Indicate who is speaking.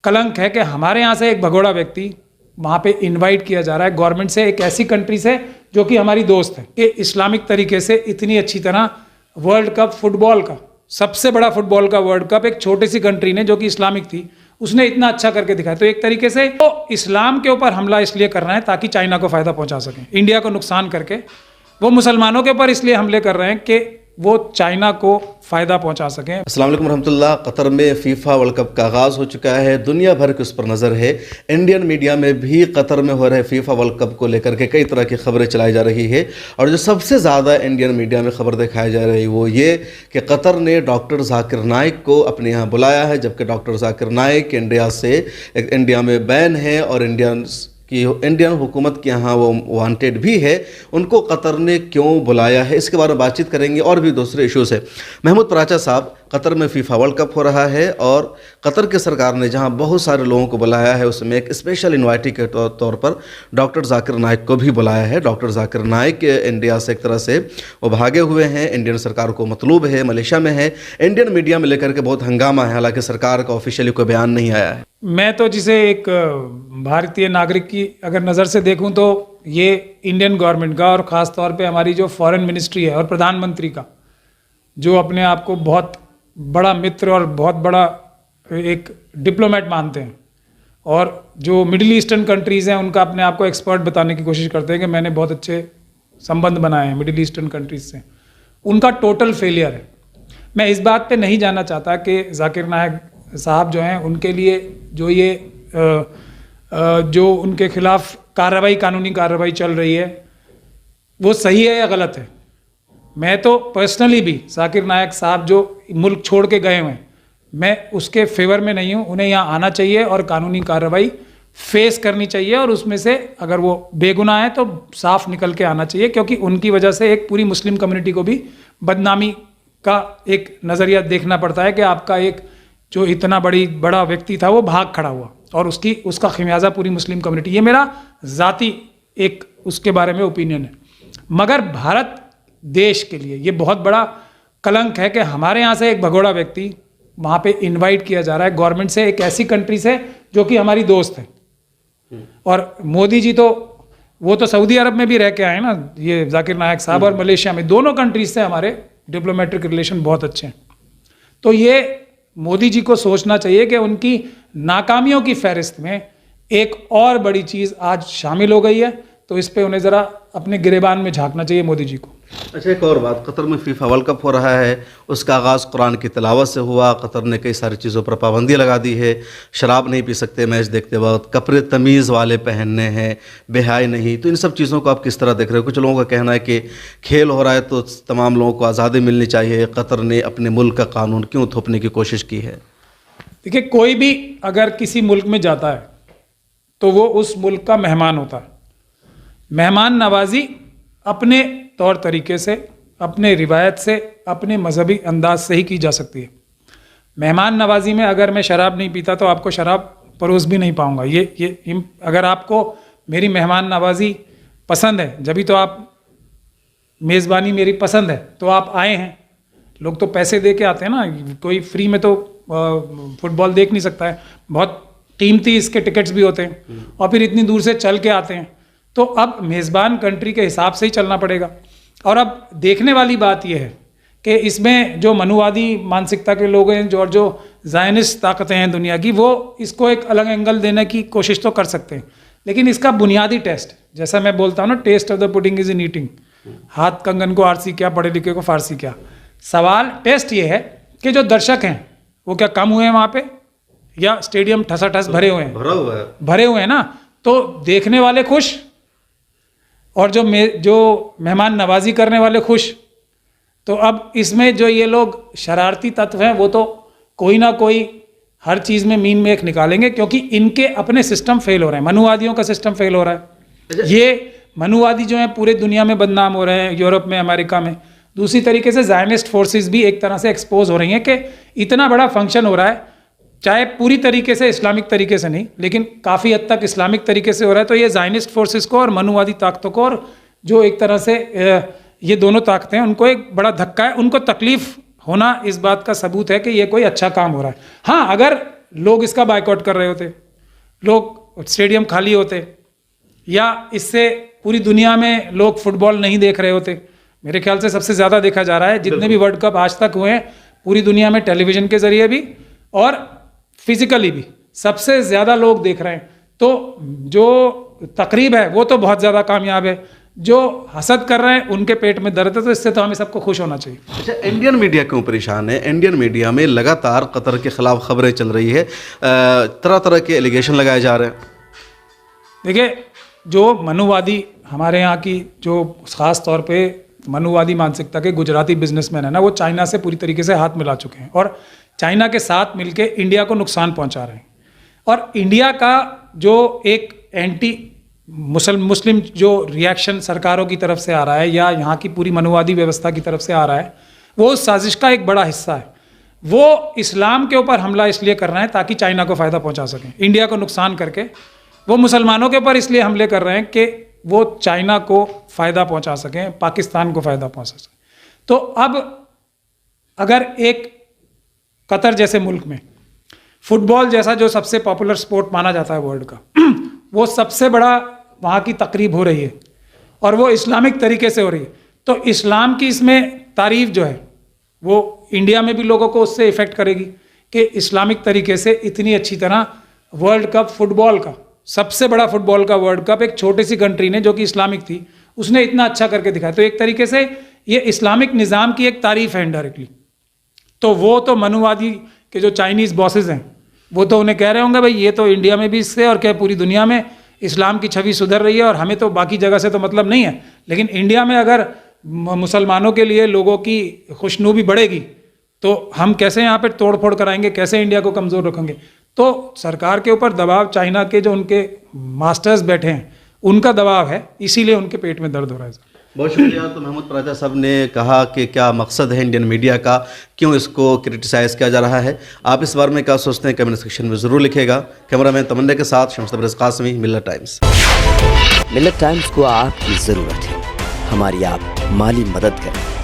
Speaker 1: कलंक है कि हमारे यहाँ से एक भगोड़ा व्यक्ति वहाँ पे इनवाइट किया जा रहा है गवर्नमेंट से, एक ऐसी कंट्री से जो कि हमारी दोस्त है, कि इस्लामिक तरीके से इतनी अच्छी तरह वर्ल्ड कप फुटबॉल का, सबसे बड़ा फुटबॉल का वर्ल्ड कप एक छोटी सी कंट्री ने जो कि इस्लामिक थी उसने इतना अच्छा करके दिखाया। तो एक तरीके से तो इस्लाम के ऊपर हमला इसलिए कर रहे हैं ताकि चाइना को फायदा पहुंचा सकें, इंडिया को नुकसान करके। वो मुसलमानों के ऊपर इसलिए हमले कर रहे हैं कि वो चाइना को फ़ायदा पहुंचा सकें।
Speaker 2: अस्सलाम वालेकुम रहमतुल्लाह। कतर में फीफा वर्ल्ड कप का आगाज़ हो चुका है, दुनिया भर की उस पर नज़र है। इंडियन मीडिया में भी कतर में हो रहे फीफा वर्ल्ड कप को लेकर के कई तरह की खबरें चलाई जा रही है, और जो सबसे ज़्यादा इंडियन मीडिया में खबर दिखाई जा रही है वो ये कि कतर ने डॉक्टर जाकिर नाइक को अपने यहाँ बुलाया है, जबकि डॉक्टर जाकिर नाइक इंडिया में बैन है और इंडियन हुकूमत के यहाँ वो वांटेड भी है। उनको कतर ने क्यों बुलाया है, इसके बारे में बातचीत करेंगे, और भी दूसरे इशूज़ है। महमूद पराचा साहब, कतर में फीफा वर्ल्ड कप हो रहा है और कतर की सरकार ने जहां बहुत सारे लोगों को बुलाया है उसमें एक स्पेशल इन्वाइटी के तौर पर डॉक्टर जाकिर नाइक को भी बुलाया है। डॉक्टर जाकिर नाइक इंडिया से एक तरह से वो भागे हुए हैं, इंडियन सरकार को मतलूब है, मलेशिया में है। इंडियन मीडिया में लेकर के बहुत हंगामा है, हालांकि सरकार का ऑफिशियली कोई बयान नहीं आया है।
Speaker 1: मैं तो जिसे एक भारतीय नागरिक की अगर नज़र से देखूं तो ये इंडियन गवर्नमेंट का और ख़ास तौर पे हमारी जो फॉरेन मिनिस्ट्री है और प्रधानमंत्री का, जो अपने आप को बहुत बड़ा मित्र और बहुत बड़ा एक डिप्लोमेट मानते हैं, और जो मिडिल ईस्टर्न कंट्रीज़ हैं उनका अपने आप को एक्सपर्ट बताने की कोशिश करते हैं कि मैंने बहुत अच्छे संबंध बनाए हैं मिडिल ईस्टर्न कंट्रीज़ से, उनका टोटल फेलियर है। मैं इस बात पे नहीं जानना चाहता कि जाकिर नाइक साहब जो हैं उनके लिए जो ये जो उनके खिलाफ कानूनी कार्रवाई चल रही है वो सही है या गलत है। मैं तो पर्सनली भी जाकिर नाइक साहब जो मुल्क छोड़ के गए हुए हैं, मैं उसके फेवर में नहीं हूँ। उन्हें यहाँ आना चाहिए और कानूनी कार्रवाई फेस करनी चाहिए, और उसमें से अगर वो बेगुनाह है तो साफ निकल के आना चाहिए, क्योंकि उनकी वजह से एक पूरी मुस्लिम कम्युनिटी को भी बदनामी का एक नज़रिया देखना पड़ता है कि आपका एक जो इतना बड़ा व्यक्ति था वो भाग खड़ा हुआ, और उसका खमियाजा पूरी मुस्लिम कम्युनिटी। ये मेरा ज़ाती एक उसके बारे में ओपिनियन है। मगर भारत देश के लिए ये बहुत बड़ा कलंक है कि हमारे यहाँ से एक भगोड़ा व्यक्ति वहाँ पे इनवाइट किया जा रहा है गवर्नमेंट से, एक ऐसी कंट्री से जो कि हमारी दोस्त है। और मोदी जी तो वो तो सऊदी अरब में भी रह के आए ना, ये जाकिर नाइक साहब, और मलेशिया में, दोनों कंट्रीज से हमारे डिप्लोमेटिक रिलेशन बहुत अच्छे हैं। तो ये मोदी जी को सोचना चाहिए कि उनकी नाकामियों की फहरिस्त में एक और बड़ी चीज़ आज शामिल हो गई है, तो इस पे उन्हें ज़रा अपने गिरेबान में झांकना चाहिए मोदी जी को।
Speaker 2: अच्छा, एक और बात, कतर में फीफा वर्ल्ड कप हो रहा है, उसका आगाज़ कुरान की तिलावत से हुआ। कतर ने कई सारी चीज़ों पर पाबंदी लगा दी है, शराब नहीं पी सकते मैच देखते वक्त, कपड़े तमीज़ वाले पहनने हैं, बेहाई नहीं। तो इन सब चीज़ों को आप किस तरह देख रहे हो? कुछ लोगों का कहना है कि खेल हो रहा है तो तमाम लोगों को आज़ादी मिलनी चाहिए, कतर ने अपने मुल्क का कानून क्यों थोपने की कोशिश की है?
Speaker 1: देखिए, कोई भी अगर किसी मुल्क में जाता है तो वो उस मुल्क का मेहमान होता है। मेहमान नवाजी अपने तौर तरीके से, अपने रिवायत से, अपने मजहबी अंदाज से ही की जा सकती है। मेहमान नवाजी में अगर मैं शराब नहीं पीता तो आपको शराब परोस भी नहीं पाऊंगा। ये अगर आपको मेरी मेहमान नवाजी पसंद है, जब भी तो आप, मेज़बानी मेरी पसंद है तो आप आए हैं। लोग तो पैसे दे के आते हैं ना, कोई फ्री में तो फुटबॉल देख नहीं सकता है, बहुत कीमती इसके टिकट्स भी होते हैं, और फिर इतनी दूर से चल के आते हैं। तो अब मेज़बान कंट्री के हिसाब से ही चलना पड़ेगा। और अब देखने वाली बात यह है कि इसमें जो मनुवादी मानसिकता के लोग हैं, जो ज़ायनिस्ट ताकतें हैं दुनिया की, वो इसको एक अलग एंगल देने की कोशिश तो कर सकते हैं, लेकिन इसका बुनियादी टेस्ट, जैसा मैं बोलता हूँ ना, test of the pudding is in eating. हाथ कंगन को आरसी क्या, पढ़े लिखे को फारसी क्या। सवाल टेस्ट ये है कि जो दर्शक हैं वो क्या कम हुए हैं वहाँ पे, या स्टेडियम ठसाठस भरे हुए हैं? भरे हुए हैं ना, तो देखने वाले खुश और जो मेहमान नवाजी करने वाले खुश। तो अब इसमें जो ये लोग शरारती तत्व हैं वो तो कोई ना कोई हर चीज़ में मीन में एक निकालेंगे, क्योंकि इनके अपने सिस्टम फेल हो रहे हैं। मनुवादियों का सिस्टम फेल हो रहा है। ये मनुवादी जो हैं पूरे दुनिया में बदनाम हो रहे हैं, यूरोप में, अमेरिका में। दूसरी तरीके से ज़ायनिस्ट फोर्सेस भी एक तरह से एक्सपोज हो रही हैं कि इतना बड़ा फंक्शन हो रहा है, चाहे पूरी तरीके से इस्लामिक तरीके से नहीं, लेकिन काफ़ी हद तक इस्लामिक तरीके से हो रहा है। तो ये ज़ायनिस्ट फोर्सेस को और मनुवादी ताकतों को, और जो एक तरह से ये दोनों ताकतें हैं, उनको एक बड़ा धक्का है। उनको तकलीफ होना इस बात का सबूत है कि ये कोई अच्छा काम हो रहा है। हाँ, अगर लोग इसका बायकॉट कर रहे होते, लोग स्टेडियम खाली होते, या इससे पूरी दुनिया में लोग फुटबॉल नहीं देख रहे होते। मेरे ख्याल से सबसे ज़्यादा देखा जा रहा है, जितने भी वर्ल्ड कप आज तक हुए हैं पूरी दुनिया में टेलीविज़न के ज़रिए भी और फिजिकली भी सबसे ज़्यादा लोग देख रहे हैं। तो जो तकरीब है वो तो बहुत ज़्यादा कामयाब है, जो हसद कर रहे हैं उनके पेट में दर्द है, तो इससे तो हमें सबको खुश होना चाहिए।
Speaker 2: अच्छा, इंडियन मीडिया क्यों परेशान है? इंडियन मीडिया में लगातार कतर के खिलाफ खबरें चल रही है, तरह तरह के एलिगेशन लगाए जा रहे हैं।
Speaker 1: देखिए, जो मनुवादी हमारे यहाँ की जो ख़ास तौर पे मनुवादी मानसिकता के गुजराती बिजनेसमैन है ना, वो चाइना से पूरी तरीके से हाथ मिला चुके हैं और चाइना के साथ मिलके इंडिया को नुकसान पहुंचा रहे हैं। और इंडिया का जो एक एंटी मुस्लिम जो रिएक्शन सरकारों की तरफ से आ रहा है या यहाँ की पूरी मनुवादी व्यवस्था की तरफ से आ रहा है, वो उस साजिश का एक बड़ा हिस्सा है। वो इस्लाम के ऊपर हमला इसलिए कर रहे हैं ताकि चाइना को फ़ायदा पहुंचा सकें, इंडिया को नुकसान करके। वो मुसलमानों के ऊपर इसलिए हमले कर रहे हैं कि वो चाइना को फ़ायदा पहुंचा सकें, पाकिस्तान को फ़ायदा पहुंचा सकें। तो अब अगर एक कतर जैसे मुल्क में फुटबॉल जैसा जो सबसे पॉपुलर स्पोर्ट माना जाता है वर्ल्ड का, वो सबसे बड़ा वहाँ की तकरीब हो रही है और वो इस्लामिक तरीके से हो रही है, तो इस्लाम की इसमें तारीफ जो है वो इंडिया में भी लोगों को उससे इफ़ेक्ट करेगी कि इस्लामिक तरीके से इतनी अच्छी तरह वर्ल्ड कप फुटबॉल का, सबसे बड़ा फुटबॉल का वर्ल्ड कप एक छोटी सी कंट्री ने जो कि इस्लामिक थी उसने इतना अच्छा करके दिखाया। तो एक तरीके से ये इस्लामिक निज़ाम की एक तारीफ है इनडायरेक्टली। तो वो तो मनुवादी के जो चाइनीज़ बॉसेज हैं वो तो उन्हें कह रहे होंगे भाई ये तो इंडिया में भी इससे और क्या पूरी दुनिया में इस्लाम की छवि सुधर रही है और हमें तो बाकी जगह से तो मतलब नहीं है, लेकिन इंडिया में अगर मुसलमानों के लिए लोगों की खुशनुदी बढ़ेगी तो हम कैसे यहाँ पे तोड़ फोड़ कराएंगे, कैसे इंडिया को कमज़ोर रखेंगे। तो सरकार के ऊपर दबाव चाइना के जो उनके मास्टर्स बैठे हैं उनका दबाव है, इसीलिए उनके पेट में दर्द हो रहा है।
Speaker 2: बहुत शुक्रिया। तो महमूद पराजा साहब ने कहा कि क्या मकसद है इंडियन मीडिया का, क्यों इसको क्रिटिसाइज़ किया जा रहा है। आप इस बारे में क्या सोचते हैं कमेंट सेक्शन में ज़रूर लिखेगा। कैमरामैन तमन्ना के साथ शम्स तबरेज़ कासमी, मिल्लत टाइम्स।
Speaker 3: मिल्लत टाइम्स को आपकी ज़रूरत है, हमारी आप माली मदद करें।